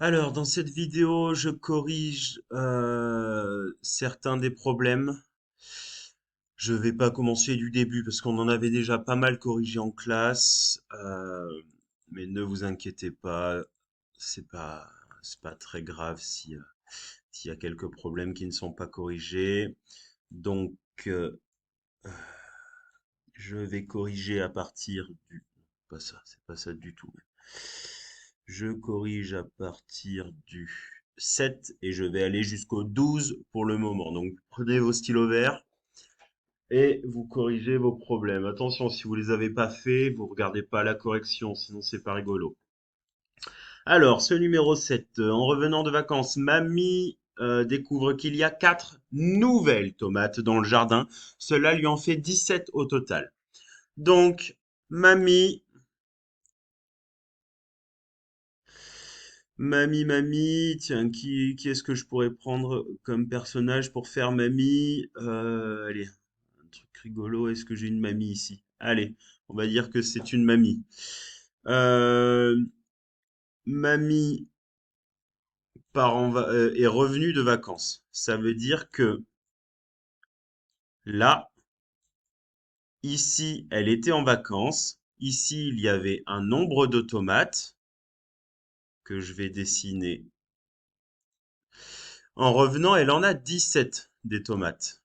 Alors, dans cette vidéo, je corrige certains des problèmes. Je vais pas commencer du début parce qu'on en avait déjà pas mal corrigé en classe. Mais ne vous inquiétez pas, c'est pas, c'est pas très grave si, s'il y a quelques problèmes qui ne sont pas corrigés. Donc, euh, je vais corriger à partir du... Pas ça, c'est pas ça du tout. Je corrige à partir du 7 et je vais aller jusqu'au 12 pour le moment. Donc prenez vos stylos verts et vous corrigez vos problèmes. Attention, si vous les avez pas faits, vous regardez pas la correction, sinon c'est pas rigolo. Alors, ce numéro 7, en revenant de vacances, mamie découvre qu'il y a 4 nouvelles tomates dans le jardin. Cela lui en fait 17 au total. Donc, mamie Mamie, tiens, qui est-ce que je pourrais prendre comme personnage pour faire mamie? Allez, un truc rigolo, est-ce que j'ai une mamie ici? Allez, on va dire que c'est une mamie. Euh, mamie est revenue de vacances. Ça veut dire que là, ici, elle était en vacances. Ici, il y avait un nombre de tomates que je vais dessiner. En revenant, elle en a 17 des tomates.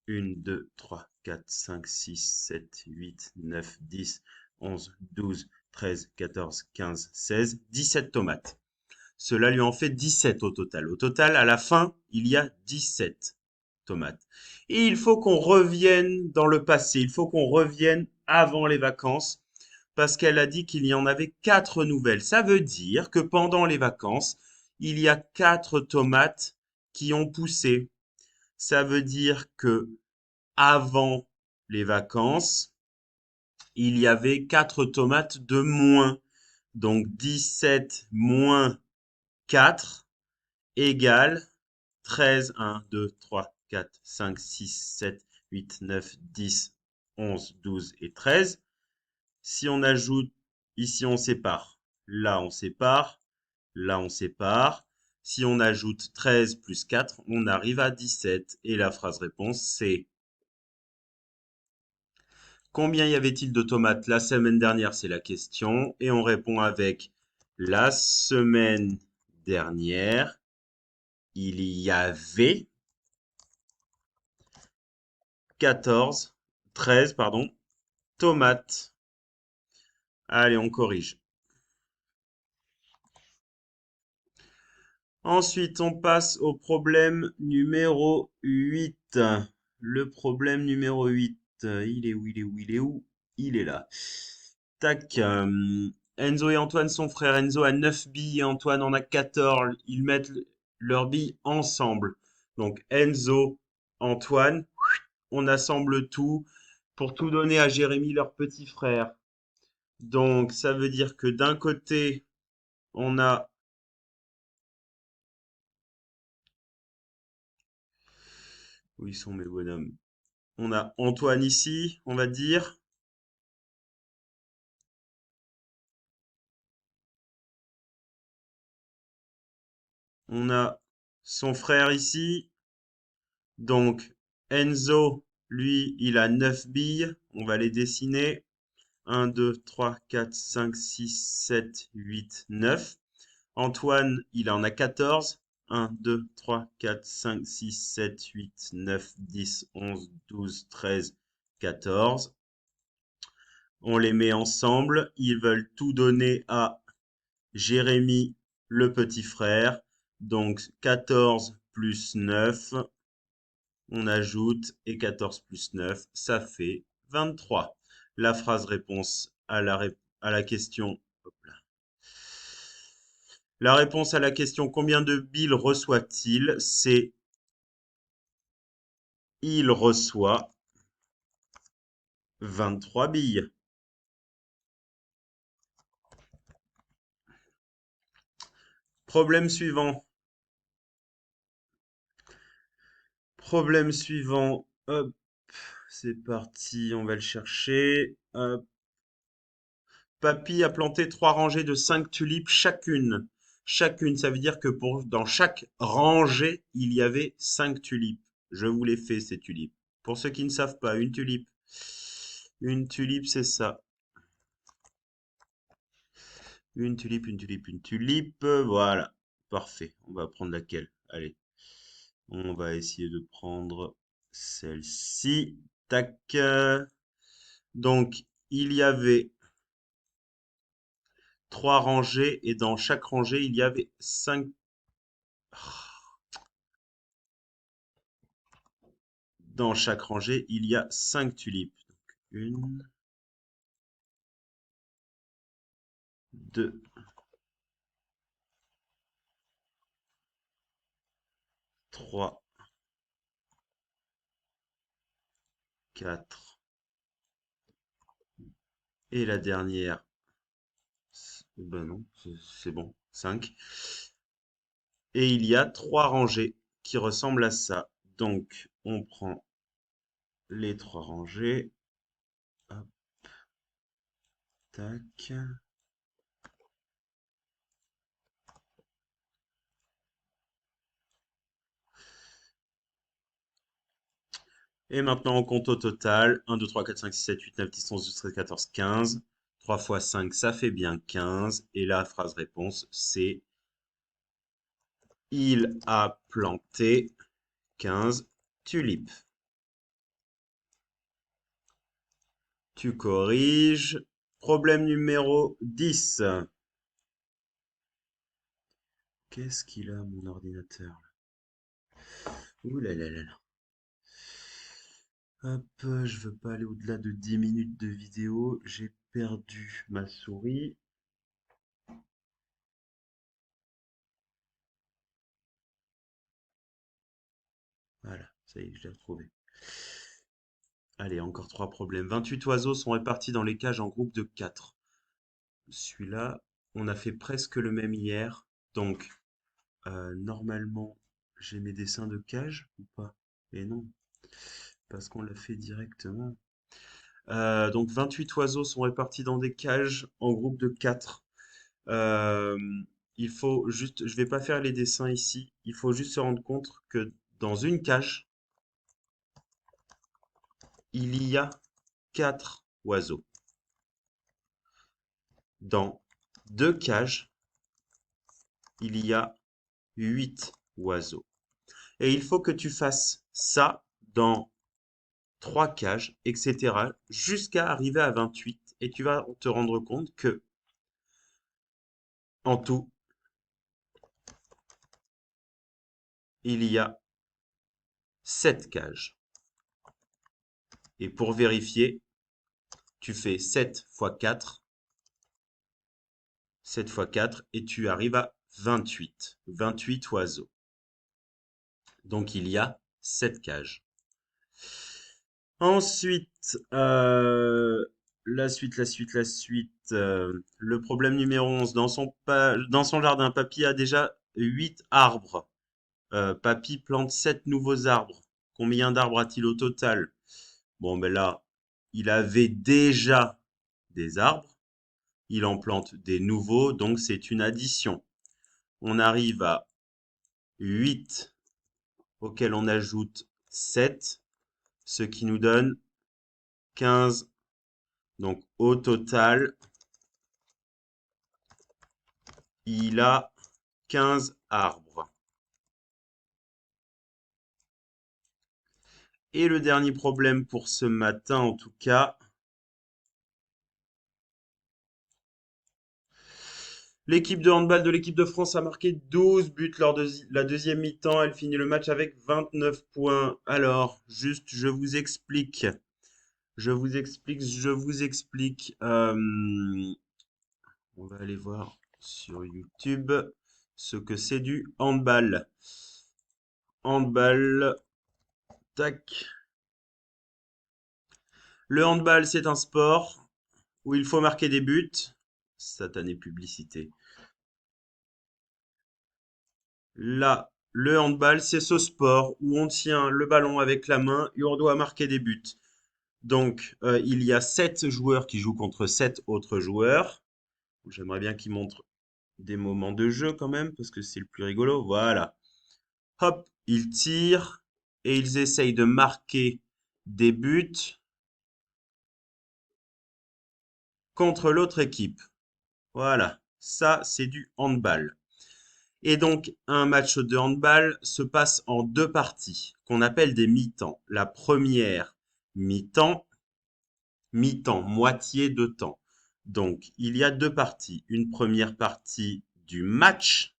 1, 2, 3, 4, 5, 6, 7, 8, 9, 10, 11, 12, 13, 14, 15, 16, 17 tomates. Cela lui en fait 17 au total. Au total, à la fin, il y a 17 tomates. Et il faut qu'on revienne dans le passé. Il faut qu'on revienne avant les vacances parce qu'elle a dit qu'il y en avait 4 nouvelles. Ça veut dire que pendant les vacances, il y a 4 tomates qui ont poussé. Ça veut dire que avant les vacances, il y avait 4 tomates de moins. Donc 17 moins 4 égale 13. 1, 2, 3, 4, 5, 6, 7, 8, 9, 10, 11, 12 et 13. Si on ajoute, ici on sépare, là on sépare, là on sépare. Si on ajoute 13 plus 4, on arrive à 17. Et la phrase réponse, c'est combien y avait-il de tomates la semaine dernière? C'est la question. Et on répond avec la semaine dernière, il y avait 14, 13, pardon, tomates. Allez, on corrige. Ensuite, on passe au problème numéro 8. Le problème numéro 8, il est où, il est où, il est où? Il est là. Tac. Enzo et Antoine sont frères. Enzo a 9 billes et Antoine en a 14. Ils mettent leurs billes ensemble. Donc Enzo, Antoine, on assemble tout pour tout donner à Jérémy, leur petit frère. Donc ça veut dire que d'un côté, on a... Où ils sont mes bonhommes? On a Antoine ici, on va dire. On a son frère ici. Donc Enzo, lui, il a 9 billes. On va les dessiner. 1, 2, 3, 4, 5, 6, 7, 8, 9. Antoine, il en a 14. 1, 2, 3, 4, 5, 6, 7, 8, 9, 10, 11, 12, 13, 14. On les met ensemble. Ils veulent tout donner à Jérémy, le petit frère. Donc 14 plus 9, on ajoute, et 14 plus 9, ça fait 23. La phrase réponse à la question, hop là. La réponse à la question combien de billes reçoit-il? C'est il reçoit 23 billes. Problème suivant. Problème suivant. Hop, c'est parti, on va le chercher. Hop. Papy a planté 3 rangées de 5 tulipes chacune. chacune. Ça veut dire que dans chaque rangée, il y avait 5 tulipes. Je vous les fais, ces tulipes. Pour ceux qui ne savent pas, une tulipe, c'est ça. Une tulipe, une tulipe, une tulipe. Voilà. Parfait. On va prendre laquelle? Allez. On va essayer de prendre celle-ci. Tac. Donc, il y avait 3 rangées et dans chaque rangée, il y avait 5. Dans chaque rangée, il y a 5 tulipes. Donc, une, deux, trois, quatre. Et la dernière, ben non, c'est bon, 5. Et il y a 3 rangées qui ressemblent à ça. Donc, on prend les 3 rangées. Hop, tac. Et maintenant, on compte au total. 1, 2, 3, 4, 5, 6, 7, 8, 9, 10, 11, 12, 13, 14, 15. 3 fois 5, ça fait bien 15. Et la phrase réponse, c'est il a planté 15 tulipes. Tu corriges. Problème numéro 10. Qu'est-ce qu'il a, mon ordinateur? Ouh là là là là. Hop, je veux pas aller au-delà de 10 minutes de vidéo. J'ai perdu ma souris. Voilà, ça y est, je l'ai retrouvé. Allez, encore 3 problèmes. 28 oiseaux sont répartis dans les cages en groupes de 4. Celui-là, on a fait presque le même hier. Donc, normalement, j'ai mes dessins de cage ou pas? Et non, parce qu'on l'a fait directement. Donc 28 oiseaux sont répartis dans des cages en groupe de 4. Euh, il faut juste, je vais pas faire les dessins ici, il faut juste se rendre compte que dans une cage, il y a 4 oiseaux. Dans 2 cages, il y a 8 oiseaux. Et il faut que tu fasses ça dans 3 cages, etc., jusqu'à arriver à 28. Et tu vas te rendre compte que, en tout, il y a 7 cages. Et pour vérifier, tu fais 7 fois 4, 7 fois 4, et tu arrives à 28. 28 oiseaux. Donc il y a 7 cages. Ensuite, la suite. Le problème numéro 11. Dans son jardin, Papy a déjà 8 arbres. Papy plante 7 nouveaux arbres. Combien d'arbres a-t-il au total? Bon, ben là, il avait déjà des arbres. Il en plante des nouveaux, donc c'est une addition. On arrive à 8 auquel on ajoute 7, ce qui nous donne 15. Donc au total, il a 15 arbres. Et le dernier problème pour ce matin, en tout cas, l'équipe de handball de l'équipe de France a marqué 12 buts lors de la deuxième mi-temps. Elle finit le match avec 29 points. Alors, juste, je vous explique. Je vous explique. On va aller voir sur YouTube ce que c'est du handball. Handball, tac. Le handball, c'est un sport où il faut marquer des buts. Satanée publicité. Là, le handball, c'est ce sport où on tient le ballon avec la main et on doit marquer des buts. Donc, il y a 7 joueurs qui jouent contre 7 autres joueurs. J'aimerais bien qu'ils montrent des moments de jeu quand même, parce que c'est le plus rigolo. Voilà. Hop, ils tirent et ils essayent de marquer des buts contre l'autre équipe. Voilà. Ça, c'est du handball. Et donc, un match de handball se passe en deux parties, qu'on appelle des mi-temps. La première mi-temps, mi-temps, moitié de temps. Donc, il y a deux parties. Une première partie du match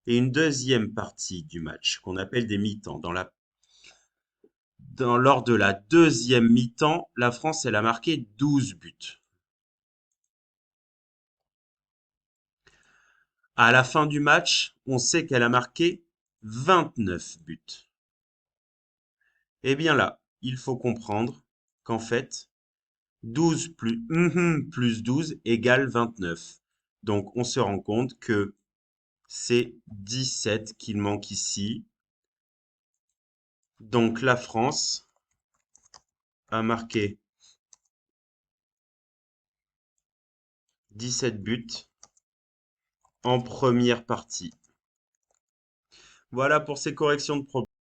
et une deuxième partie du match, qu'on appelle des mi-temps. Lors de la deuxième mi-temps, la France, elle a marqué 12 buts. À la fin du match, on sait qu'elle a marqué 29 buts. Eh bien là, il faut comprendre qu'en fait, 12 plus 12 égale 29. Donc on se rend compte que c'est 17 qu'il manque ici. Donc la France a marqué 17 buts en première partie. Voilà pour ces corrections de problèmes.